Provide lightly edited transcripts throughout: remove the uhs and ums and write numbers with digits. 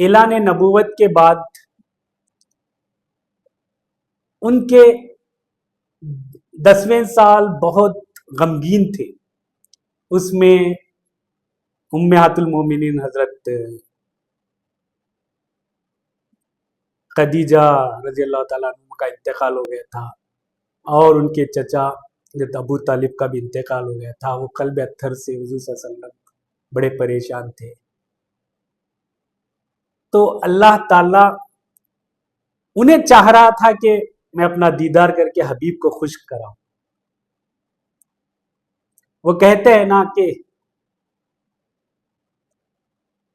اعلان نبوت کے بعد ان کے 10ویں سال بہت غمگین تھے. اس میں امہات المومنین حضرت خدیجہ رضی اللہ تعالیٰ عنہ کا انتقال ہو گیا تھا، اور ان کے چچا حضرت ابو طالب کا بھی انتقال ہو گیا تھا. وہ قلب اتھر سے حضور صلی اللہ علیہ وسلم بڑے پریشان تھے. تو اللہ تعالیٰ انہیں چاہ رہا تھا کہ میں اپنا دیدار کر کے حبیب کو خوش کراؤں. وہ کہتے ہیں نا کہ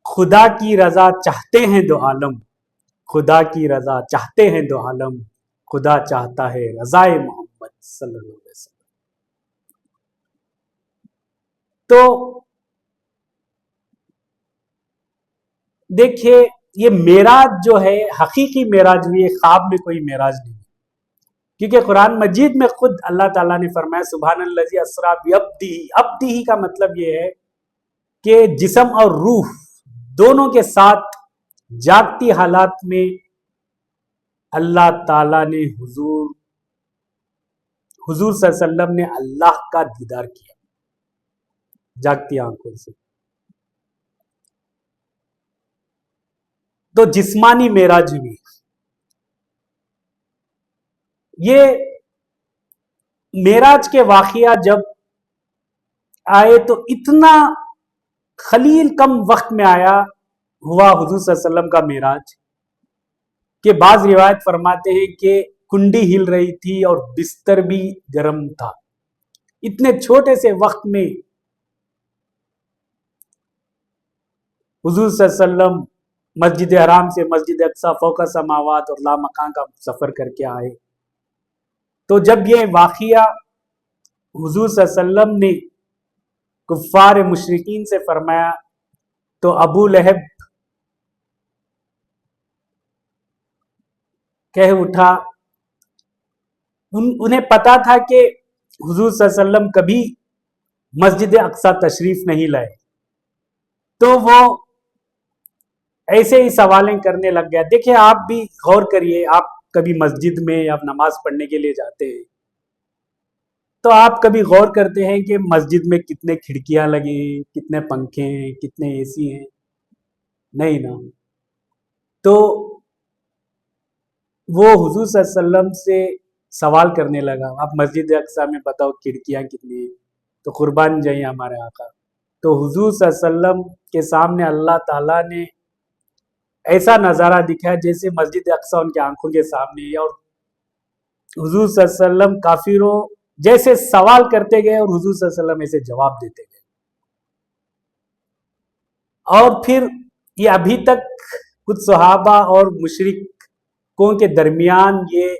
خدا کی رضا چاہتے ہیں دو عالم، خدا کی رضا چاہتے ہیں دو عالم، خدا چاہتا ہے رضائے محمد صلی اللہ علیہ وسلم. تو دیکھیے یہ معراج جو ہے حقیقی معراج ہوئی ہے، خواب میں کوئی معراج نہیں، کیونکہ قرآن مجید میں خود اللہ تعالیٰ نے فرمایا سبحان الذی اسریٰ بعبدہ. عبدہ کا مطلب یہ ہے کہ جسم اور روح دونوں کے ساتھ جاگتی حالات میں اللہ تعالیٰ نے حضور صلی اللہ علیہ وسلم نے اللہ کا دیدار کیا جاگتی آنکھوں سے. تو جسمانی معراج ہوئی. یہ معراج کے واقعہ جب آئے تو اتنا خلیل کم وقت میں آیا ہوا حضور صلی اللہ علیہ وسلم کا معراج کہ بعض روایت فرماتے ہیں کہ کنڈی ہل رہی تھی اور بستر بھی گرم تھا. اتنے چھوٹے سے وقت میں حضور صلی اللہ علیہ وسلم مسجد حرام سے مسجد اقصی فوق السماوات اور لامکان کا سفر کر کے آئے. تو جب یہ واقعہ حضور صلی اللہ علیہ وسلم نے کفار مشرکین سے فرمایا تو ابو لہب کہہ اٹھا. انہیں پتا تھا کہ حضور صلی اللہ علیہ وسلم کبھی مسجد اقصی تشریف نہیں لائے، تو وہ ایسے ہی سوالیں کرنے لگ گیا. دیکھیں آپ بھی غور کریے، آپ کبھی مسجد میں یا نماز پڑھنے کے لیے جاتے ہیں تو آپ کبھی غور کرتے ہیں کہ مسجد میں کتنے کھڑکیاں لگی ہیں، کتنے پنکھے ہیں، کتنے اے سی ہیں؟ نہیں نا. تو وہ حضور صلی اللہ علیہ وسلم سے سوال کرنے لگا آپ مسجد اقصی میں بتاؤ کھڑکیاں کتنی ہیں؟ تو قربان جائیں ہمارے آقا. تو حضور صلی اللہ علیہ وسلم کے سامنے اللہ تعالیٰ نے ایسا نظارہ دکھایا جیسے مسجد اقصی ان کے آنکھوں کے سامنے ہے، اور حضور صلی اللہ علیہ وسلم کافروں جیسے سوال کرتے گئے اور حضور صلی اللہ علیہ وسلم ایسے جواب دیتے گئے. اور پھر یہ ابھی تک کچھ صحابہ اور مشرکوں کے درمیان یہ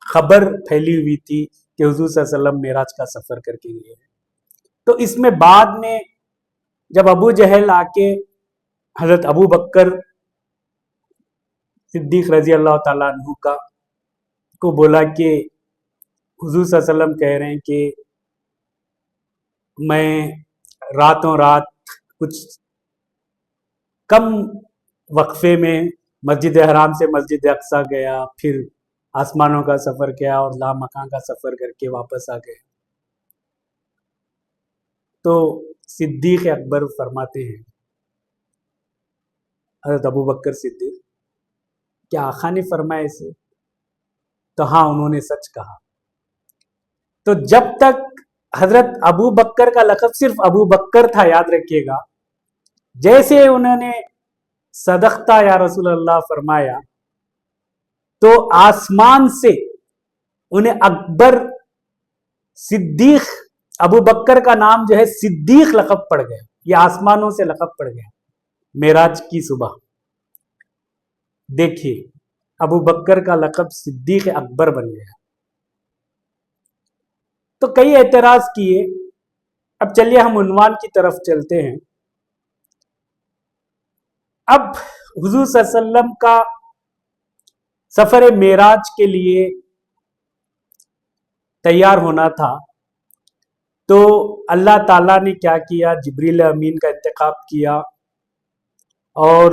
خبر پھیلی ہوئی تھی کہ حضور صلی اللہ علیہ وسلم معراج کا سفر کر کے گئے. تو اس میں بعد میں جب ابو جہل آ کے حضرت ابو بکر صدیق رضی اللہ تعالیٰ عنہ کو بولا کہ حضور صلی اللہ علیہ وسلم کہہ رہے ہیں کہ میں راتوں رات کچھ کم وقفے میں مسجد حرام سے مسجد اقصی گیا، پھر آسمانوں کا سفر کیا اور لامکان کا سفر کر کے واپس آ گئے. تو صدیق اکبر فرماتے ہیں حضرت ابو بکر صدیق کیا آقا نے فرمایا اسے؟ تو ہاں انہوں نے سچ کہا. تو جب تک حضرت ابو بکر کا لقب صرف ابو بکر تھا، یاد رکھیے گا، جیسے انہوں نے صدقتا یا رسول اللہ فرمایا تو آسمان سے انہیں اکبر صدیق ابو بکر کا نام جو ہے صدیق لقب پڑ گیا. یہ آسمانوں سے لقب پڑ گیا معراج کی صبح. دیکھیے ابو بکر کا لقب صدیق اکبر بن گیا. تو کئی اعتراض کیے. اب چلیے ہم عنوان کی طرف چلتے ہیں. اب حضور صلی اللہ علیہ وسلم کا سفر معراج کے لیے تیار ہونا تھا، تو اللہ تعالیٰ نے کیا کیا، جبریل امین کا انتخاب کیا اور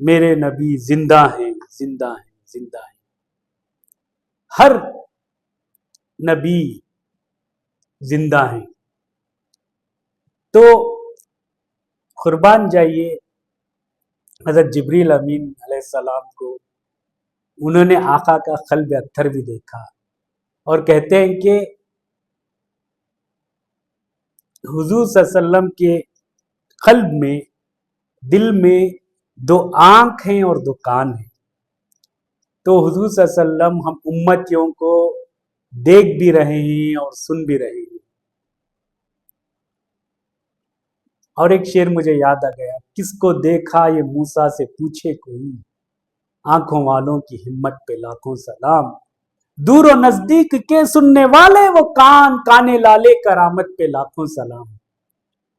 میرے نبی زندہ ہیں، زندہ ہیں، زندہ ہیں۔ ہر نبی زندہ ہیں۔ تو قربان جائیے حضرت جبریل امین علیہ السلام کو، انہوں نے آقا کا قلب اتھر بھی دیکھا، اور کہتے ہیں کہ حضور صلی اللہ علیہ وسلم کے قلب میں، دل میں 2 آنکھ ہیں اور 2 کان ہیں۔ تو حضور صلی اللہ علیہ وسلم ہم امتیوں کو دیکھ بھی رہے ہیں اور سن بھی رہے ہیں۔ اور ایک شعر مجھے یاد آ گیا، کس کو دیکھا یہ موسیٰ سے پوچھے کوئی، آنکھوں والوں کی ہمت پہ لاکھوں سلام، دور و نزدیک کے سننے والے وہ کان، کانے لالے کرامت پہ لاکھوں سلام۔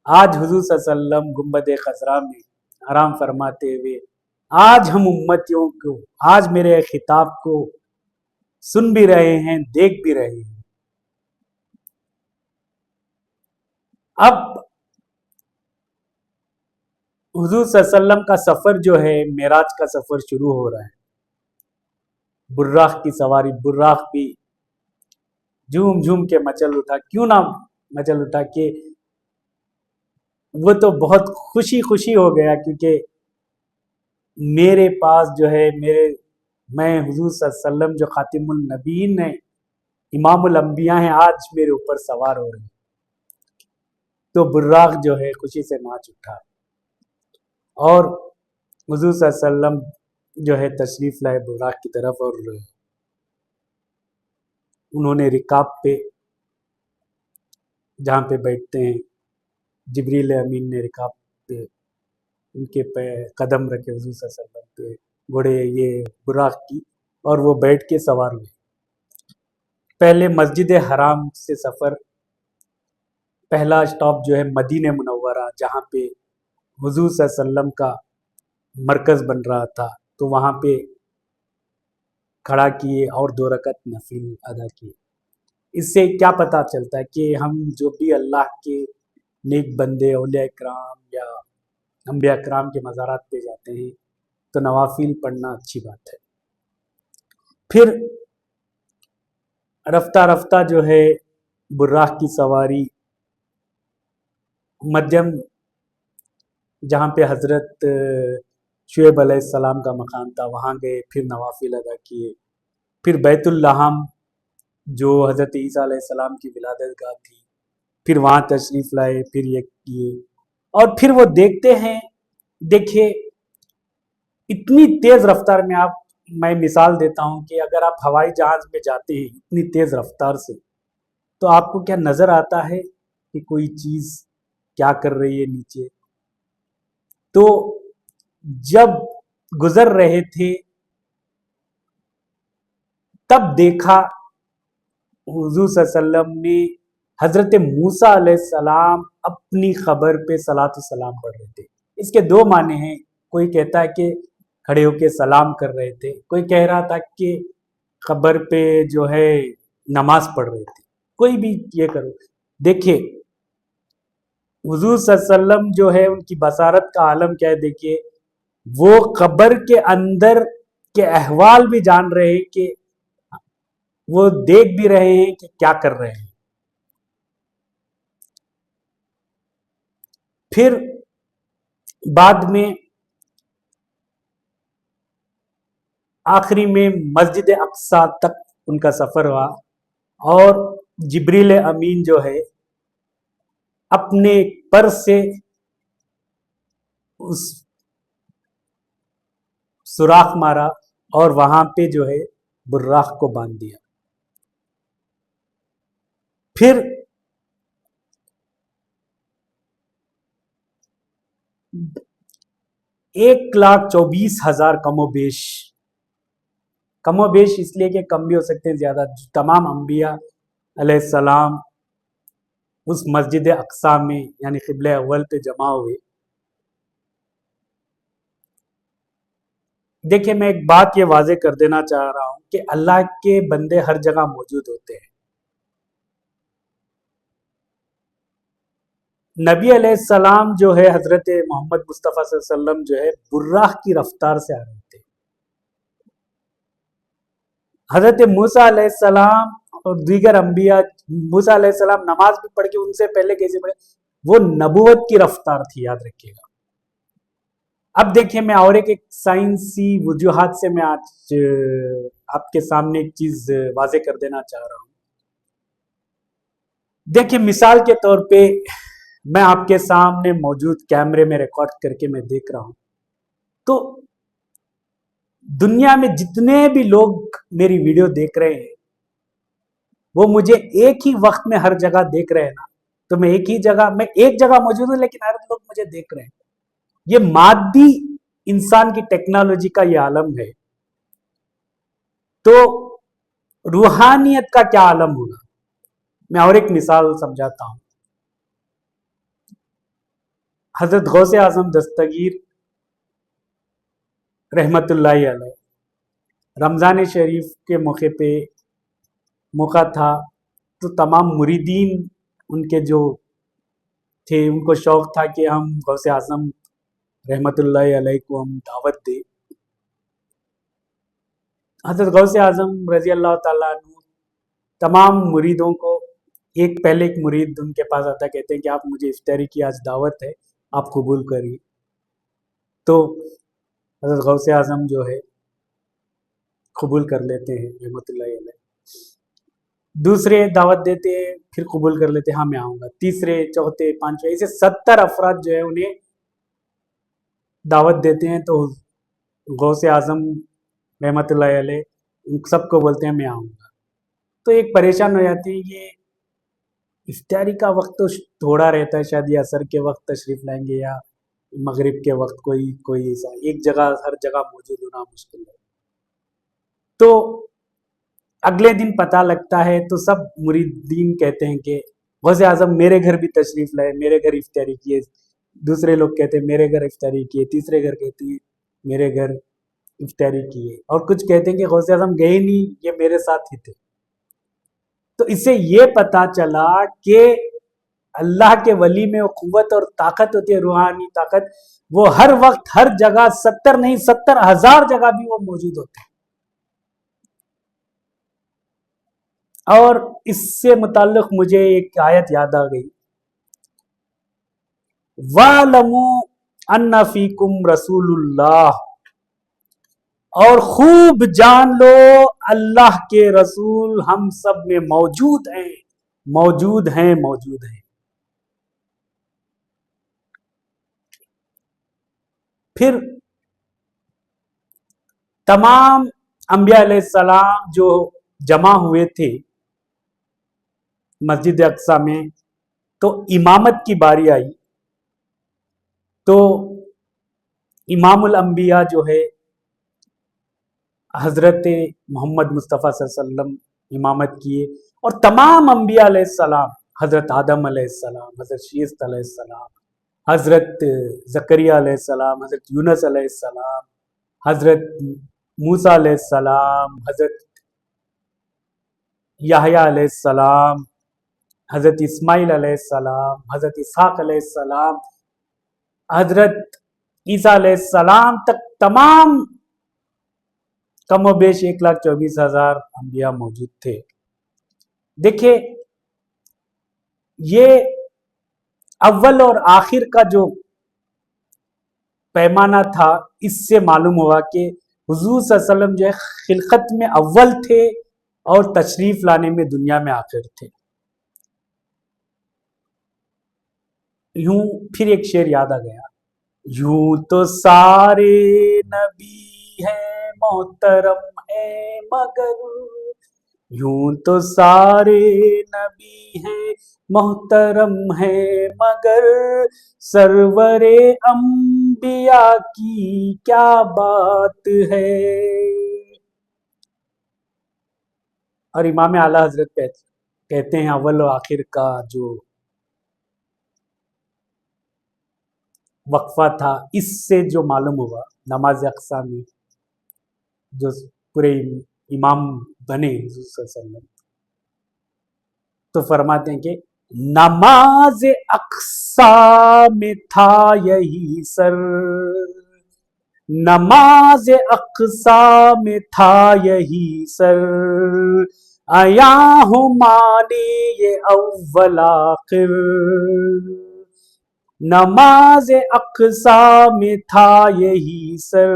آج حضور صلی اللہ علیہ وسلم گنبد خضرا میں آرام فرماتے ہوئے، آج ہم امتیوں کو، آج میرے خطاب کو سن بھی رہے ہیں، دیکھ بھی رہے ہیں۔ اب حضور صلی اللہ علیہ وسلم کا سفر جو ہے، معراج کا سفر شروع ہو رہا ہے۔ براق کی سواری، براق بھی جھوم جھوم کے مچل اٹھا، کیوں نہ مچل اٹھا، کہ وہ تو بہت خوشی خوشی ہو گیا، کیونکہ میرے پاس جو ہے، میں حضور صلی اللہ علیہ وسلم جو خاتم النبیین ہیں، امام الانبیاء ہیں، آج میرے اوپر سوار ہو رہے ہیں۔ تو براق جو ہے خوشی سے ناچ اٹھا، اور حضور صلی اللہ علیہ وسلم جو ہے تشریف لائے براق کی طرف، اور انہوں نے رکاب پہ، جہاں پہ بیٹھتے ہیں، جبریل امین نے رکاب پہ ان کے قدم رکھے حضور صلی اللہ علیہ وسلم پہ، گھوڑے یہ براق کی، اور وہ بیٹھ کے سوار ہوئے۔ پہلے مسجد حرام سے سفر، پہلا اسٹاپ جو ہے مدینہ منورہ، جہاں پہ حضور صلی اللہ علیہ وسلم کا مرکز بن رہا تھا، تو وہاں پہ کھڑا کیے اور 2 رکعت نفل ادا کیے۔ اس سے کیا پتہ چلتا ہے کہ ہم جو بھی اللہ کے نیک بندے، اولیاء کرام یا انبیاء کرام کے مزارات پہ جاتے ہیں، تو نوافل پڑھنا اچھی بات ہے۔ پھر رفتہ رفتہ جو ہے براق کی سواری مدھیم، جہاں پہ حضرت شعیب علیہ السلام کا مقام تھا، وہاں گئے، پھر نوافل ادا کیے۔ پھر بیت اللحم جو حضرت عیسیٰ علیہ السلام کی ولادت گاہ تھی، پھر وہاں تشریف لائے، پھر یہ کیے، اور پھر وہ دیکھتے ہیں، دیکھیے اتنی تیز رفتار میں مثال دیتا ہوں کہ اگر آپ ہوائی جہاز میں جاتے ہیں اتنی تیز رفتار سے، تو آپ کو کیا نظر آتا ہے کہ کوئی چیز کیا کر رہی ہے نیچے؟ تو جب گزر رہے تھے تب دیکھا حضور صلی اللہ علیہ وسلم نے حضرت موسیٰ علیہ السلام اپنی خبر پہ صلاۃ السلام پڑھ رہے تھے۔ اس کے 2 معنی ہیں، کوئی کہتا ہے کہ کھڑے ہو کے سلام کر رہے تھے، کوئی کہہ رہا تھا کہ خبر پہ جو ہے نماز پڑھ رہے تھے، کوئی بھی یہ کرو۔ دیکھیے حضور صلی اللہ علیہ وسلم جو ہے ان کی بصارت کا عالم کیا ہے، دیکھیے وہ قبر کے اندر کے احوال بھی جان رہے ہیں، کہ وہ دیکھ بھی رہے ہیں کہ کیا کر رہے ہیں۔ پھر بعد میں آخری میں مسجد اقصی تک ان کا سفر ہوا، اور جبریل امین جو ہے اپنے پر سے اس سوراخ مارا، اور وہاں پہ جو ہے براق کو باندھ دیا۔ پھر 1,24,000 کم و بیش اس لیے کہ کم بھی ہو سکتے ہیں زیادہ، تمام انبیاء علیہ السلام اس مسجد اقصی میں یعنی قبلہ اول پہ جمع ہوئے۔ دیکھیں میں ایک بات یہ واضح کر دینا چاہ رہا ہوں کہ اللہ کے بندے ہر جگہ موجود ہوتے ہیں، نبی علیہ السلام جو ہے حضرت محمد مصطفیٰ صلی اللہ علیہ وسلم جو ہے براہ کی رفتار سے آ رہے تھے. حضرت موسیٰ علیہ السلام اور دیگر انبیاء، موسیٰ علیہ السلام نماز بھی پڑھ کے ان سے پہلے کیسے پڑھے، وہ نبوت کی رفتار تھی، یاد رکھیے گا. اب دیکھیں میں اور ایک سائنسی وجوہات سے میں آج آپ کے سامنے ایک چیز واضح کر دینا چاہ رہا ہوں. دیکھیں مثال کے طور پہ میں آپ کے سامنے موجود کیمرے میں ریکارڈ کر کے میں دیکھ رہا ہوں، تو دنیا میں جتنے بھی لوگ میری ویڈیو دیکھ رہے ہیں وہ مجھے ایک ہی وقت میں ہر جگہ دیکھ رہے ہیں نا. تو میں ایک جگہ موجود ہوں لیکن ہر لوگ مجھے دیکھ رہے ہیں. یہ مادی انسان کی ٹیکنالوجی کا یہ عالم ہے، تو روحانیت کا کیا عالم ہوگا. میں اور ایک مثال سمجھاتا ہوں. حضرت غوث اعظم دستگیر رحمت اللہ علیہ رمضان شریف کے موقع تھا تو تمام مریدین ان کے جو تھے ان کو شوق تھا کہ ہم غوث اعظم رحمت اللہ علیہ کو ہم دعوت دیں. حضرت غوث اعظم رضی اللہ تعالیٰ عنہ تمام مریدوں کو پہلے ایک مرید ان کے پاس آتا، کہتے ہیں کہ آپ مجھے افطاری کی آج دعوت ہے، آپ قبول کریے. تو حضرت غوث اعظم جو ہے قبول کر لیتے ہیں رحمت اللہ علیہ. دوسرے دعوت دیتے ہیں، پھر قبول کر لیتے ہیں، ہاں میں آؤں گا. تیسرے، چوتھے، پانچویں، ایسے 70 افراد جو ہے انہیں دعوت دیتے ہیں. تو غوث اعظم رحمت اللہ علیہ ان سب کو بولتے ہیں میں آؤں گا. تو ایک پریشان ہو جاتے ہیں، یہ افطاری کا وقت تو تھوڑا رہتا ہے، شاید یہ عصر کے وقت تشریف لائیں گے یا مغرب کے وقت کوئی ایسا ایک جگہ ہر جگہ موجود ہونا مشکل ہے. تو اگلے دن پتہ لگتا ہے تو سب مریدین کہتے ہیں کہ غوث اعظم میرے گھر بھی تشریف لائے، میرے گھر افطاری کیے. دوسرے لوگ کہتے ہیں میرے گھر افطاری کیے، تیسرے گھر کہتے ہیں میرے گھر افطاری کیے، اور کچھ کہتے ہیں کہ غوث اعظم گئے نہیں، یہ میرے ساتھ ہی تھے. تو اس سے یہ پتا چلا کہ اللہ کے ولی میں وہ قوت اور طاقت ہوتی ہے، روحانی طاقت، وہ ہر وقت ہر جگہ 70 نہیں 70,000 جگہ بھی وہ موجود ہوتے ہیں. اور اس سے متعلق مجھے ایک آیت یاد آ گئی، وَاعْلَمُوا أَنَّ فِيكُمْ رَسُولُ اللَّهِ، اور خوب جان لو اللہ کے رسول ہم سب میں موجود ہیں موجود ہیں موجود ہیں. پھر تمام انبیاء علیہ السلام جو جمع ہوئے تھے مسجد اقصی میں، تو امامت کی باری آئی. تو امام الانبیاء جو ہے حضرت محمد مصطفیٰ صلی اللہ علیہ وسلم امامت کیے، اور تمام انبیاء علیہ السلام، حضرت آدم علیہ السلام، حضرت شیس علیہ السلام، حضرت زکریا علیہ السلام، حضرت یونس علیہ السلام، حضرت موسیٰ علیہ السلام، حضرت یحییٰ علیہ السلام، حضرت اسماعیل علیہ السلام، حضرت اسحاق علیہ السلام، حضرت عیسیٰ علیہ السلام تک تمام کم و بیش 1,24,000 انبیاء موجود تھے. دیکھیں یہ اول اور آخر کا جو پیمانہ تھا، اس سے معلوم ہوا کہ حضور صلی اللہ علیہ وسلم جو ہے خلقت میں اول تھے اور تشریف لانے میں دنیا میں آخر تھے. یوں پھر ایک شعر یاد آ گیا، یوں تو سارے نبی ہیں محترم ہیں مگر، یوں تو سارے نبی ہیں محترم ہیں مگر، سرور انبیاء کی کیا بات ہے. اور امام اعلیٰ حضرت کہتے ہیں اول و آخر کا جو وقفہ تھا، اس سے جو معلوم ہوا نماز اقصی میں جو پورے امام بنے حضور صلی اللہ علیہ وسلم، تو فرماتے ہیں کہ نماز اقصا میں تھا یہی سر، نماز اقصا میں تھا یہی سر، آیا ہوں مانے یہ اول آخر، نماز اقصا میں تھا یہی سر،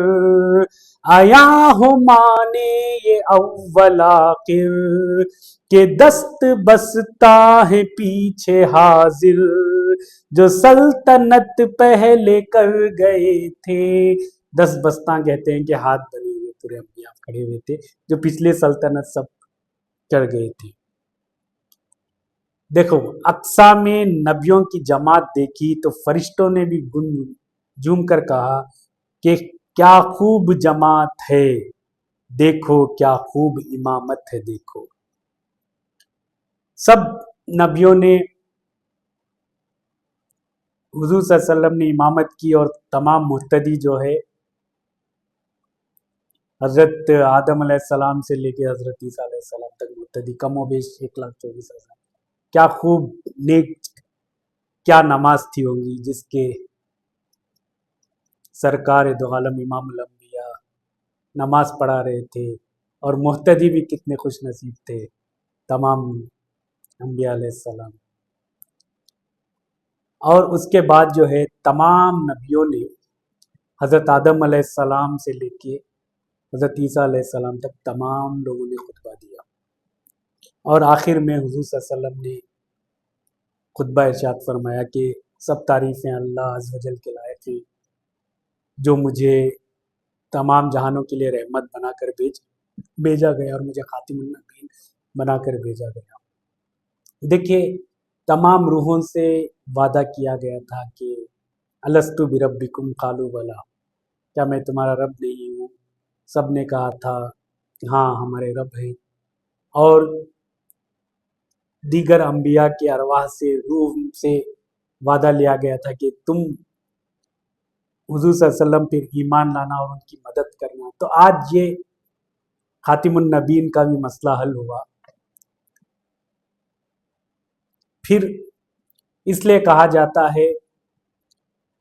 آیا ہوں مانے یہ اول آخر، کہ دست بستا ہے پیچھے حاضر، جو سلطنت پہلے کر گئے تھے، دست بستاں کہتے ہیں کہ ہاتھ بنے ہوئے پورے اپنے آپ کھڑے ہوئے تھے، جو پچھلے سلطنت سب چڑھ گئے تھے۔ دیکھو اقصا میں نبیوں کی جماعت دیکھی تو فرشتوں نے بھی جھوم کر کہا کہ کیا خوب جماعت ہے، دیکھو کیا خوب امامت ہے، دیکھو سب نبیوں نے حضور صلی اللہ علیہ وسلم نے امامت کی، اور تمام مہتدی جو ہے حضرت آدم علیہ السلام سے لے کے حضرت عیسیٰ علیہ السلام تک مہتدی کم و بیش 1,24,000، کیا خوب نیک کیا نماز تھی ہوں گی جس کے سرکار دو عالم امام الانبیاء نماز پڑھا رہے تھے، اور مہتدی بھی کتنے خوش نصیب تھے تمام انبیاء علیہ السلام۔ اور اس کے بعد جو ہے تمام نبیوں نے حضرت آدم علیہ السلام سے لے کے حضرت عیسیٰ علیہ السلام تک تمام لوگوں نے خطبہ دیا، اور آخر میں حضور صلی اللہ علیہ وسلم نے خطبہ ارشاد فرمایا کہ سب تعریفیں اللہ عز و جل کے لائق ہیں، جو مجھے تمام جہانوں کے لیے رحمت بنا کر بھیجا گیا، اور مجھے خاتم النبیین بنا کر بھیجا گیا۔ دیکھیے تمام روحوں سے وعدہ کیا گیا تھا کہ الست بربکم قالوا بلا، کیا میں تمہارا رب نہیں ہوں؟ سب نے کہا تھا ہاں ہمارے رب ہیں، اور دیگر انبیاء کے ارواح سے روح سے وعدہ لیا گیا تھا کہ تم حضور صلی اللہ علیہ وسلم پہ ایمان لانا اور ان کی مدد کرنا۔ تو آج یہ خاتم النبیین کا بھی مسئلہ حل ہوا۔ پھر اس لیے کہا جاتا ہے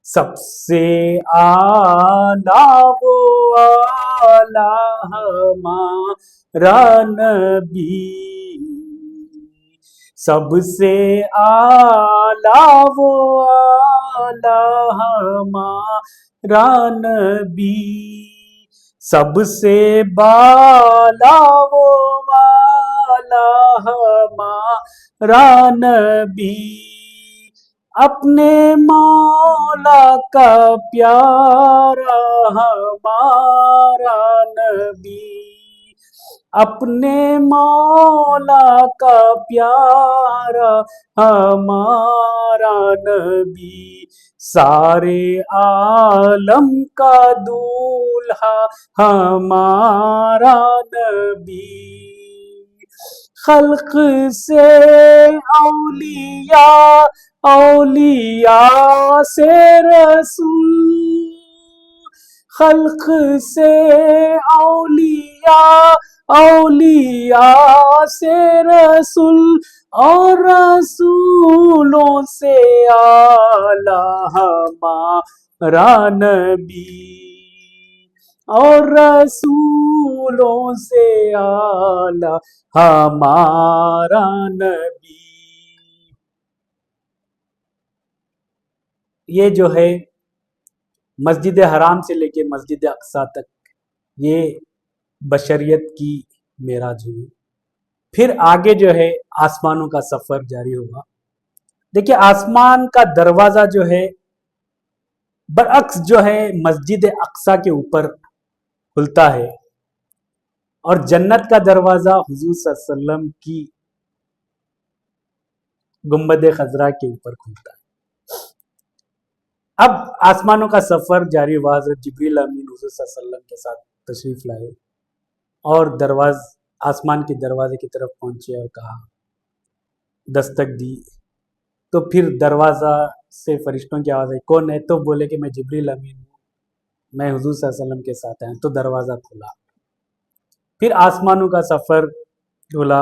سب سے اعلیٰ وہ اعلیٰ ہمارا نبی، سب سے اعلیٰ وہ اعلیٰ ہمارا نبی، سب سے بالا وہ اعلیٰ ہمارا نبی، اپنے مولا کا پیارا ہمارا نبی، اپنے مولا کا پیارا ہمارا نبی، سارے عالم کا دولہا ہمارا نبی، خلق سے اولیاء، اولیاء سے رسول، خلق سے اولیاء، اولیاء سے رسول، اور رسولوں سے اعلیٰ ہمارا نبی، اور رسولوں سے اعلیٰ ہمارا نبی۔ یہ جو ہے مسجد حرام سے لے کے مسجد اقصی تک یہ بشریت کی معراج ہوئی۔ پھر آگے جو ہے آسمانوں کا سفر جاری ہوا۔ دیکھیے آسمان کا دروازہ جو ہے برعکس جو ہے مسجد اقصی کے اوپر کھلتا ہے، اور جنت کا دروازہ حضور صلی اللہ علیہ وسلم کی گنبد خضرا کے اوپر کھلتا ہے۔ اب آسمانوں کا سفر جاری ہوا، حضرت جبریل امین حضور صلی اللہ علیہ وسلم کے ساتھ تشریف لائے، اور آسمان کے دروازے کی طرف پہنچے اور کہا، دستک دی، تو پھر دروازہ سے فرشتوں کی آواز آئی، کون ہے؟ تو بولے کہ میں جبریل امین ہوں، میں حضور صلی اللہ علیہ وسلم کے ساتھ آیا۔ تو دروازہ کھلا، پھر آسمانوں کا سفر کھلا،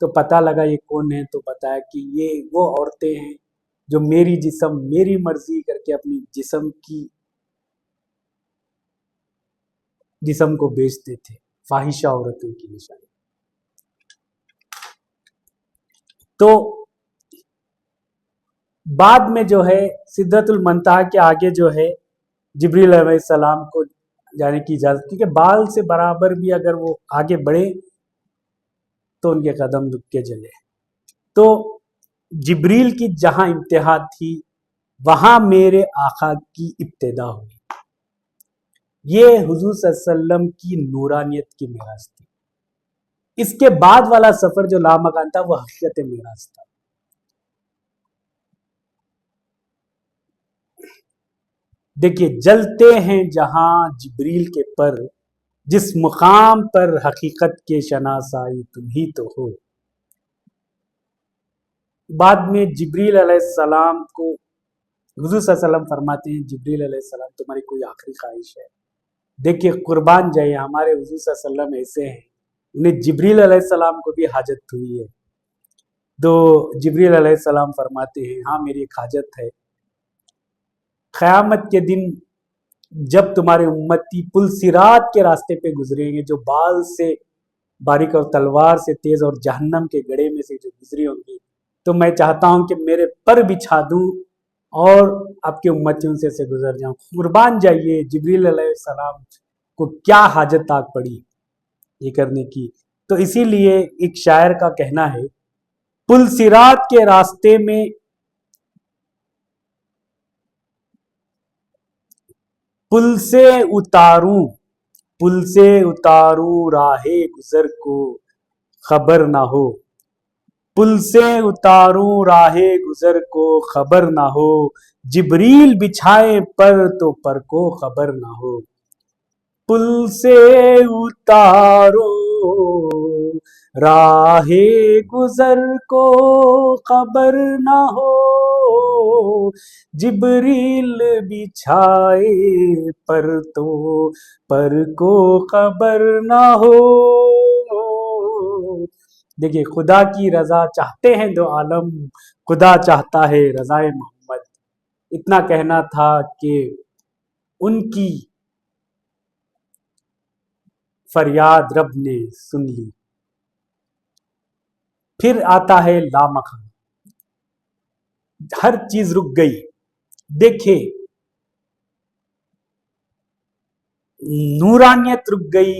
تو پتہ لگا یہ کون ہے، تو بتایا کہ یہ وہ عورتیں ہیں جو میری مرضی کر کے اپنی جسم کو بیچتے تھے، فاحشہ عورتوں کی نشانی۔ تو بعد میں جو ہے سدرۃ المنتہا کے آگے جو ہے جبریل علیہ السلام کو جانے کی اجازت، کیونکہ بال سے برابر بھی اگر وہ آگے بڑھے تو ان کے قدم رک کے چلے۔ تو جبریل کی جہاں انتہا تھی وہاں میرے آقا کی ابتدا ہوئی۔ یہ حضور صلی اللہ علیہ وسلم کی نورانیت کی معراج تھی۔ اس کے بعد والا سفر جو لامکان تھا وہ حقیقت معراج تھا۔ دیکھیے، جلتے ہیں جہاں جبریل کے پر، جس مقام پر حقیقت کے شناسائی تم ہی تو ہو۔ بعد میں جبریل علیہ السلام کو حضور صلی اللہ علیہ وسلم فرماتے ہیں، جبریل علیہ السلام تمہاری کوئی آخری خواہش ہے؟ دیکھیے، قربان جائے، ہمارے حضور صلی اللہ علیہ وسلم ایسے ہیں، انہیں جبریل علیہ السلام کو بھی حاجت ہوئی ہے، تو جبریل علیہ السلام فرماتے ہیں ہاں میری ایک حاجت ہے، قیامت کے دن جب تمہارے امتی پل صراط کے راستے پہ گزریں گے، جو بال سے باریک اور تلوار سے تیز اور جہنم کے گڑھے میں سے جو گزری ہوں گی، تو میں چاہتا ہوں کہ میرے پر بچھا دوں اور آپ کے امتیوں سے گزر جاؤں۔ قربان جائیے، جبریل علیہ السلام کو کیا حاجت آگ پڑی یہ کرنے کی۔ تو اسی لیے ایک شاعر کا کہنا ہے، پل صراط کے راستے میں پل سے اتاروں راہ گزر کو خبر نہ ہو، پل سے اتاروں راہ گزر کو خبر نہ ہو، جبریل بچھائے پر تو پر کو خبر نہ ہو، پل سے اتاروں راہ گزر کو خبر نہ ہو، جبریل بچھائے پر تو پر کو خبر نہ ہو۔ دیکھیے، خدا کی رضا چاہتے ہیں دو عالم، خدا چاہتا ہے رضائے محمد۔ اتنا کہنا تھا کہ ان کی فریاد رب نے سن لی۔ پھر آتا ہے لامکان، ہر چیز رک گئی۔ دیکھیں، نورانیت رک گئی،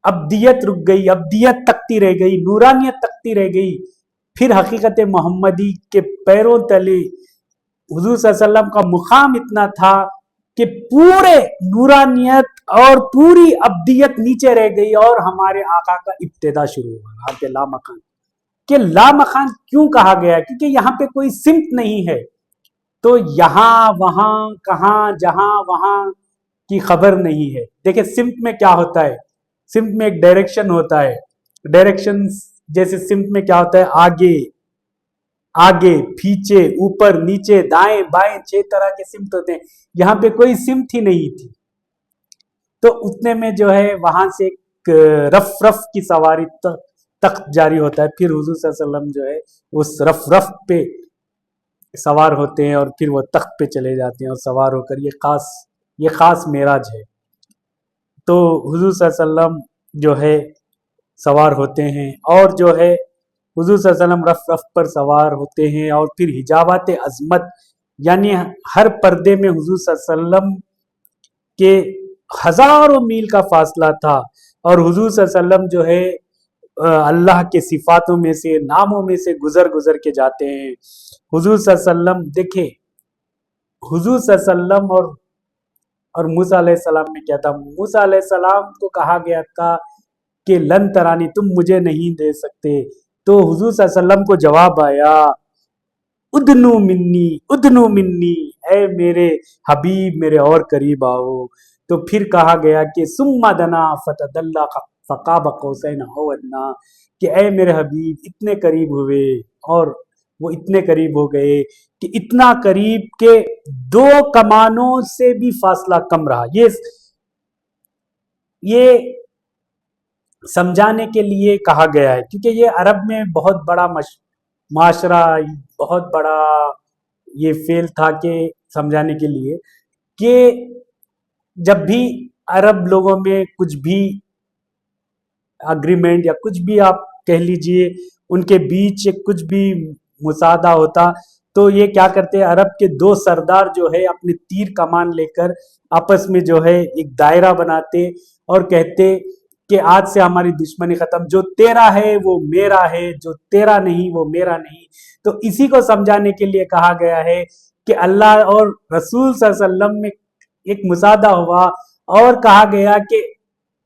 ابدیت رک گئی، ابدیت تکتی رہ گئی، نورانیت تکتی رہ گئی۔ پھر حقیقت محمدی کے پیروں تلے حضور صلی اللہ علیہ وسلم کا مقام اتنا تھا کہ پورے نورانیت اور پوری ابدیت نیچے رہ گئی اور ہمارے آقا کا ابتدا شروع ہوا۔ یہاں پہ لامکان، کہ لامکان کیوں کہا گیا؟ کیونکہ یہاں پہ کوئی سمت نہیں ہے، تو یہاں وہاں کہاں جہاں وہاں کی خبر نہیں ہے۔ دیکھیں، سمت میں کیا ہوتا ہے؟ سمت میں ایک ڈائریکشن ہوتا ہے، ڈائریکشن جیسے سمت میں کیا ہوتا ہے؟ آگے پیچھے اوپر نیچے دائیں بائیں، 6 طرح کے سمت ہوتے ہیں۔ یہاں پہ کوئی سمت ہی نہیں تھی، تو اتنے میں جو ہے وہاں سے ایک رف کی سواری تخت جاری ہوتا ہے، پھر حضور صلی اللہ علیہ وسلم جو ہے اس رف پہ سوار ہوتے ہیں اور پھر وہ تخت پہ چلے جاتے ہیں اور سوار ہو کر یہ خاص معراج ہے۔ تو حضور صلی اللہ علیہ وسلم جو ہے سوار ہوتے ہیں، اور جو ہے حضور صلی اللہ علیہ وسلم رف پر سوار ہوتے ہیں، اور پھر حجابات عظمت، یعنی ہر پردے میں حضور صلی اللہ علیہ وسلم کے ہزاروں میل کا فاصلہ تھا، اور حضور صلی اللہ علیہ وسلم جو ہے اللہ کے صفاتوں میں سے، ناموں میں سے گزر کے جاتے ہیں۔ حضور صلی اللہ علیہ وسلم، دیکھیں، حضور صلی اللہ علیہ وسلم اور موسیٰ علیہ السلام میں کیا تھا؟ موسیٰ علیہ السلام کو کہا گیا تھا کہ لن ترانی، تم مجھے نہیں دے سکتے، تو حضور صلی اللہ علیہ وسلم کو جواب آیا، ادنو منی، اے میرے حبیب میرے اور قریب آؤ۔ تو پھر کہا گیا کہ ثم دنا فتدلی فقاب قوسین او ادنی، کہ اے میرے حبیب اتنے قریب ہوئے، اور وہ اتنے قریب ہو گئے کہ اتنا قریب کہ 2 کمانوں سے بھی فاصلہ کم رہا۔ یہ سمجھانے کے لیے کہا گیا ہے، کیونکہ یہ عرب میں بہت بڑا معاشرہ، بہت بڑا یہ فیل تھا کہ سمجھانے کے لیے کہ جب بھی عرب لوگوں میں کچھ بھی اگریمنٹ یا کچھ بھی آپ کہہ لیجئے ان کے بیچ کچھ بھی مساعدہ ہوتا، تو یہ کیا کرتے ہیں، عرب کے دو سردار جو ہے اپنے تیر کمان لے کر آپس میں جو ہے ایک دائرہ بناتے اور کہتے کہ آج سے ہماری دشمنی ختم، جو تیرا ہے وہ میرا ہے، جو تیرا نہیں وہ میرا نہیں۔ تو اسی کو سمجھانے کے لیے کہا گیا ہے کہ اللہ اور رسول صلی اللہ علیہ وسلم میں ایک مساعدہ ہوا، اور کہا گیا کہ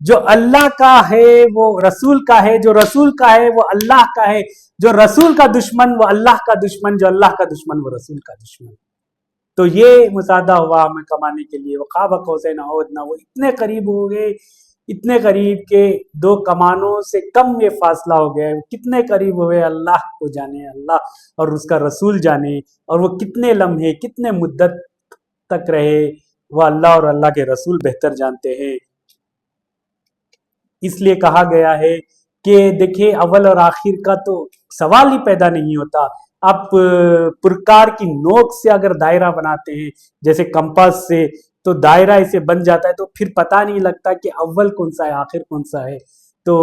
جو اللہ کا ہے وہ رسول کا ہے، جو رسول کا ہے وہ اللہ کا ہے، جو رسول کا دشمن وہ اللہ کا دشمن، جو اللہ کا دشمن وہ رسول کا دشمن۔ تو یہ مساعدہ ہوا ہمیں کمانے کے لیے، وہ قاب قوسین او ادنیٰ، وہ اتنے قریب ہو گئے، اتنے قریب کہ دو کمانوں سے کم یہ فاصلہ ہو گیا ہے۔ کتنے قریب ہوئے اللہ کو جانے، اللہ اور اس کا رسول جانے، اور وہ کتنے لمحے کتنے مدت تک رہے وہ اللہ اور اللہ کے رسول بہتر جانتے ہیں۔ اس لیے کہا گیا ہے کہ دیکھیں اول اور آخر کا تو سوال ہی پیدا نہیں ہوتا۔ آپ پرکار کی نوک سے اگر دائرہ بناتے ہیں جیسے کمپاس سے، تو دائرہ اسے بن جاتا ہے، تو پھر پتہ نہیں لگتا کہ اول کون سا ہے آخر کون سا ہے۔ تو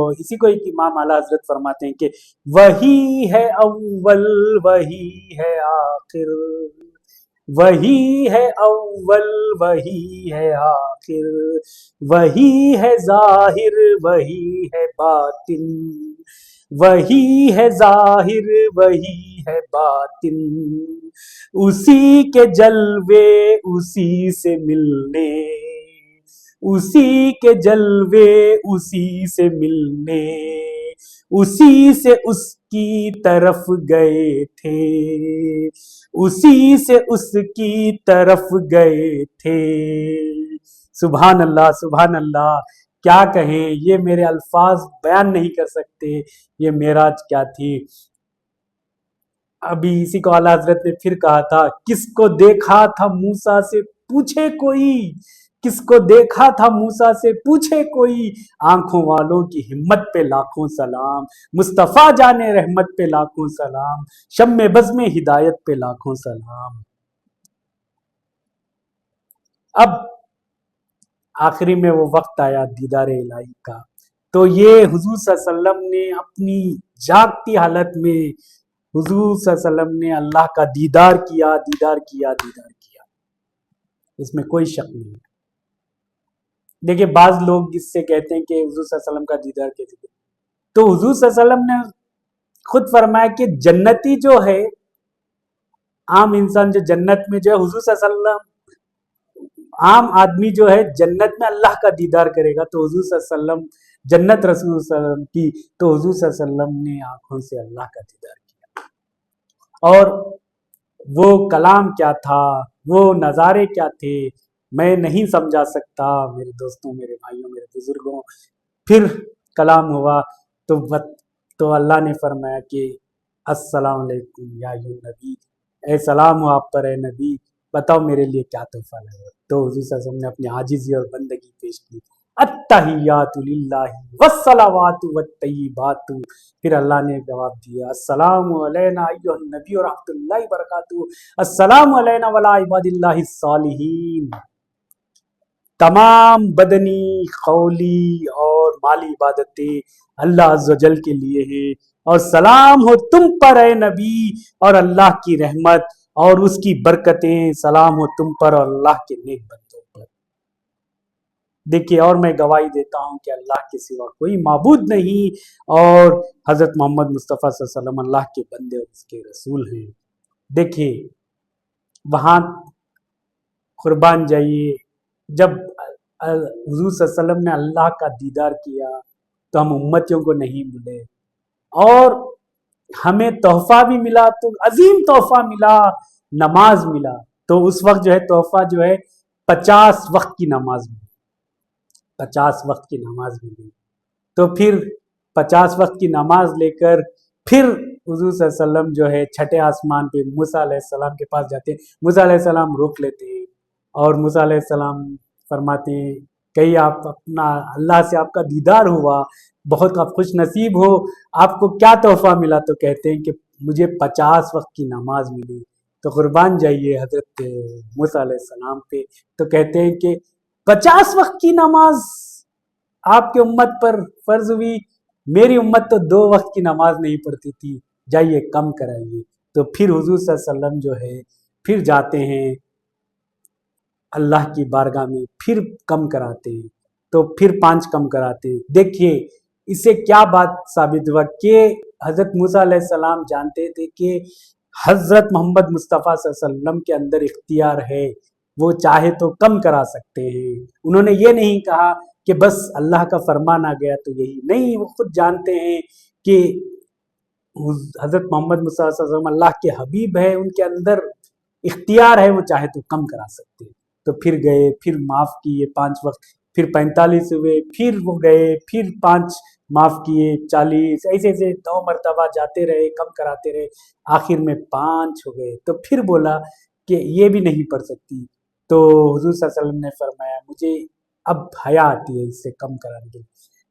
اسی کو ایک امام اعلیٰ حضرت فرماتے ہیں کہ وہی ہے اول وہی ہے آخر، وہی ہے اول وہی ہے آخر، وہی ہے ظاہر وہی ہے باطن، وہی ہے ظاہر وہی ہے باطن، اسی کے جلوے اسی سے ملنے، اسی کے جلوے اسی سے ملنے، اسی سے اس کی طرف گئے تھے، اسی سے اس کی طرف گئے تھے۔ سبحان اللہ سبحان اللہ، کیا کہیں، یہ میرے الفاظ بیان نہیں کر سکتے یہ معراج کیا تھی۔ ابھی اسی کو اعلیٰ حضرت نے پھر کہا تھا، کس کو دیکھا تھا موسیٰ سے پوچھے کوئی، کس کو دیکھا تھا موسیٰ سے پوچھے کوئی، آنکھوں والوں کی ہمت پہ لاکھوں سلام، مصطفیٰ جانے رحمت پہ لاکھوں سلام، شمع بزم ہدایت پہ لاکھوں سلام۔ اب آخری میں وہ وقت آیا دیدار الہی کا، تو یہ حضور صلی اللہ علیہ وسلم نے اپنی جاگتی حالت میں حضور صلی اللہ علیہ وسلم نے اللہ کا دیدار کیا، دیدار کیا، دیدار کیا، اس میں کوئی شک نہیں۔ دیکھیں بعض لوگ اس سے کہتے ہیں کہ حضور صلی اللہ علیہ وسلم کا دیدار کیسے کیا، تو حضور صلی اللہ علیہ وسلم نے خود فرمایا کہ جنتی جو ہے، عام انسان جو جنت میں جو ہے، حضور صلی اللہ علیہ وسلم عام آدمی جو ہے جنت میں اللہ کا دیدار کرے گا، تو حضور صلی اللہ علیہ وسلم جنت رسول صلی اللہ علیہ وسلم کی، تو حضور صلی اللہ علیہ وسلم نے آنکھوں سے اللہ کا دیدار کیا۔ اور وہ کلام کیا تھا، وہ نظارے کیا تھے، میں نہیں سمجھا سکتا میرے دوستوں، میرے بھائیوں، میرے بزرگوں۔ پھر کلام ہوا تو اللہ نے فرمایا کہ السلام علیکم یا ایھا النبی، اے سلام ہو آپ پر اے نبی، بتاؤ میرے لیے کیا تحفہ لائے۔ تو حضور صلی اللہ علیہ وسلم نے اپنی عاجزی اور بندگی پیش کی، التحیات للہ والصلوات والطیبات، پھر اللہ نے جواب دیا السلام علینا ایھا النبی ورحمۃ اللہ وبرکاتہ، السلام علینا وعلی عباد اللہ الصالحین۔ تمام بدنی، قولی اور مالی عبادتیں اللہ عز و جل کے لیے ہیں، اور سلام ہو تم پر اے نبی، اور اللہ کی رحمت اور اس کی برکتیں سلام ہو تم پر اور اللہ کے نیک بندوں پر۔ دیکھیے، اور میں گواہی دیتا ہوں کہ اللہ کے سوا کوئی معبود نہیں، اور حضرت محمد مصطفیٰ صلی اللہ علیہ وسلم اللہ کے بندے اور اس کے رسول ہیں۔ دیکھیے وہاں قربان جائیے، جب حضور صلی اللہ علیہ وسلم نے اللہ کا دیدار کیا تو ہم امتیوں کو نہیں ملے، اور ہمیں تحفہ بھی ملا، تو عظیم تحفہ ملا، نماز ملا۔ تو اس وقت جو ہے تحفہ جو ہے 50 وقت کی نماز ملی، 50 وقت کی نماز ملی۔ تو پھر 50 وقت کی نماز لے کر پھر حضور صلی اللہ علیہ وسلم جو ہے چھٹے آسمان پہ موسیٰ علیہ السلام کے پاس جاتے ہیں، موسیٰ علیہ السلام روک لیتے ہیں، اور موسیٰ علیہ السلام فرماتے ہیں کہیں آپ اپنا اللہ سے آپ کا دیدار ہوا، بہت آپ خوش نصیب ہو، آپ کو کیا تحفہ ملا؟ تو کہتے ہیں کہ مجھے 50 وقت کی نماز ملی۔ تو قربان جائیے حضرت موسیٰ علیہ السلام پہ، تو کہتے ہیں کہ 50 وقت کی نماز آپ کے امت پر فرض ہوئی، میری امت تو 2 وقت کی نماز نہیں پڑھتی تھی، جائیے کم کرائیے۔ تو پھر حضور صلی اللہ علیہ وسلم جو ہے پھر جاتے ہیں اللہ کی بارگاہ میں، پھر کم کراتے ہیں، تو پھر 5 کم کراتے ہیں۔ دیکھیے اس سے کیا بات ثابت ہوا کہ حضرت موسیٰ علیہ السلام جانتے تھے کہ حضرت محمد مصطفیٰ صلی اللہ علیہ وسلم کے اندر اختیار ہے، وہ چاہے تو کم کرا سکتے ہیں۔ انہوں نے یہ نہیں کہا کہ بس اللہ کا فرمان آ گیا تو یہی نہیں، وہ خود جانتے ہیں کہ حضرت محمد مصطفیٰ صلی اللہ علیہ وسلم اللہ کے حبیب ہے، ان کے اندر اختیار ہے، وہ چاہے تو کم کرا سکتے ہیں۔ تو پھر گئے، پھر معاف کیے 5 وقت، پھر 45 ہوئے، پھر وہ گئے، پھر 5 معاف کیے، 40، ایسے ایسے 2 مرتبہ جاتے رہے، کم کراتے رہے، آخر میں 5 ہو گئے۔ تو پھر بولا کہ یہ بھی نہیں پڑھ سکتی، تو حضور صلی اللہ علیہ وسلم نے فرمایا مجھے اب حیا آتی ہے اس سے کم کرانے کے۔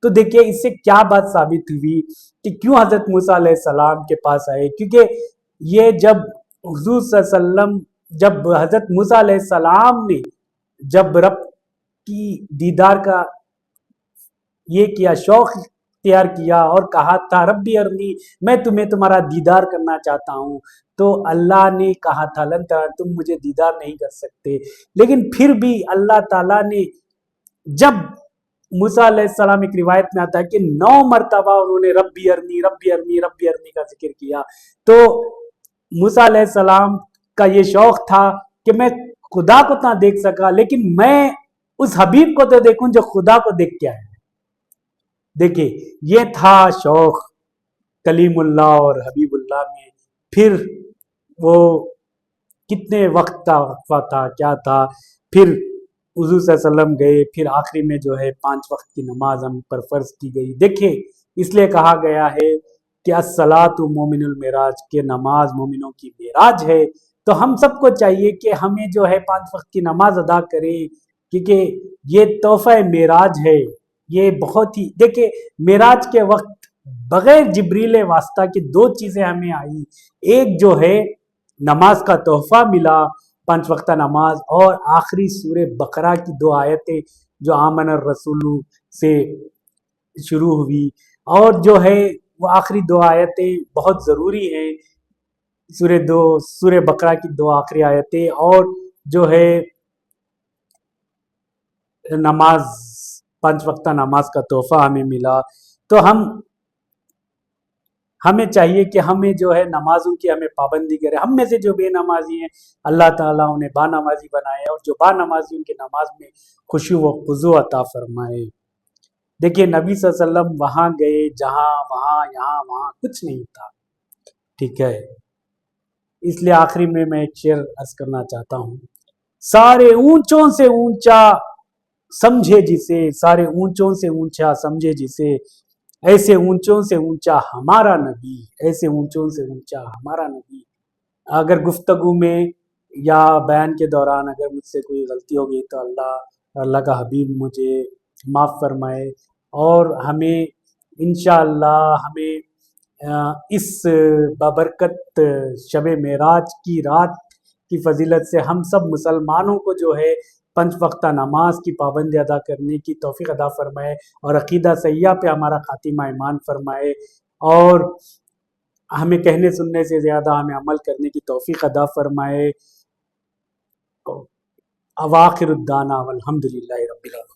تو دیکھیے اس سے کیا بات ثابت ہوئی کہ کیوں حضرت موسیٰ علیہ السلام کے پاس آئے، کیونکہ یہ جب حضور صلی اللہ علیہ وسلم، جب حضرت موسیٰ علیہ السلام نے جب رب کی دیدار کا یہ کیا، شوق اختیار کیا اور کہا تھا ربی ارنی، میں تمہیں تمہارا دیدار کرنا چاہتا ہوں، تو اللہ نے کہا تھا لن ترانی، تم مجھے دیدار نہیں کر سکتے، لیکن پھر بھی اللہ تعالیٰ نے جب موسیٰ علیہ السلام، ایک روایت میں آتا ہے کہ 9 مرتبہ انہوں نے ربی ارنی ربی ارنی ربی ارنی کا ذکر کیا، تو موسیٰ علیہ السلام کا یہ شوق تھا کہ میں خدا کو نہ دیکھ سکا، لیکن میں اس حبیب کو تو دیکھوں جو خدا کو دیکھ کے آیا۔ دیکھیں یہ تھا شوق کلیم اللہ اور حبیب اللہ میں۔ پھر وہ کتنے وقت کا وقفہ تھا، کیا تھا، پھر حضور صلی اللہ علیہ وسلم گئے، پھر آخری میں جو ہے 5 وقت کی نماز ہم پر فرض کی گئی۔ دیکھیں اس لیے کہا گیا ہے کہ الصلاۃ مومن المعراج، کہ نماز مومنوں کی معراج ہے۔ تو ہم سب کو چاہیے کہ ہمیں جو ہے 5 وقت کی نماز ادا کریں، کیونکہ یہ تحفہ معراج ہے۔ یہ بہت ہی، دیکھیں معراج کے وقت بغیر جبریل واسطہ کی 2 چیزیں ہمیں آئی، ایک جو ہے نماز کا تحفہ ملا، 5 وقتہ نماز، اور آخری سورہ بقرہ کی 2 آیتیں جو آمن الرسول سے شروع ہوئی، اور جو ہے وہ آخری 2 آیتیں بہت ضروری ہیں، سورہ بقرہ کی 2 آخری آیتیں، اور جو ہے نماز، 5 وقتہ نماز کا تحفہ ہمیں ملا۔ تو ہمیں چاہیے کہ ہمیں جو ہے نمازوں کی ہمیں پابندی کرے۔ ہم میں سے جو بے نمازی ہیں اللہ تعالیٰ انہیں با نمازی بنائے، اور جو با نمازی ان کی نماز میں خشوع و خضوع عطا فرمائے۔ دیکھیے نبی صلی اللہ علیہ وسلم وہاں گئے جہاں وہاں یہاں وہاں کچھ نہیں تھا، ٹھیک ہے۔ اس لیے آخری میں ایک شعر عرض کرنا چاہتا ہوں، سارے اونچوں سے اونچا سمجھے جسے، سارے اونچوں سے اونچا سمجھے جسے، ایسے اونچوں سے اونچا ہمارا نبی، ایسے اونچوں سے اونچا ہمارا نبی۔ اگر گفتگو میں یا بیان کے دوران اگر مجھ سے کوئی غلطی ہوگی تو اللہ کا حبیب مجھے معاف فرمائے، اور ہمیں انشاءاللہ ہمیں اس بابرکت شب معراج کی رات کی فضیلت سے ہم سب مسلمانوں کو جو ہے 5 وقتہ نماز کی پابندی ادا کرنے کی توفیق عطا فرمائے، اور عقیدہ صحیحہ پہ ہمارا خاتمہ ایمان فرمائے، اور ہمیں کہنے سننے سے زیادہ ہمیں عمل کرنے کی توفیق عطا فرمائے۔ اواخر الدعوانا والحمدللہ رب العالمین۔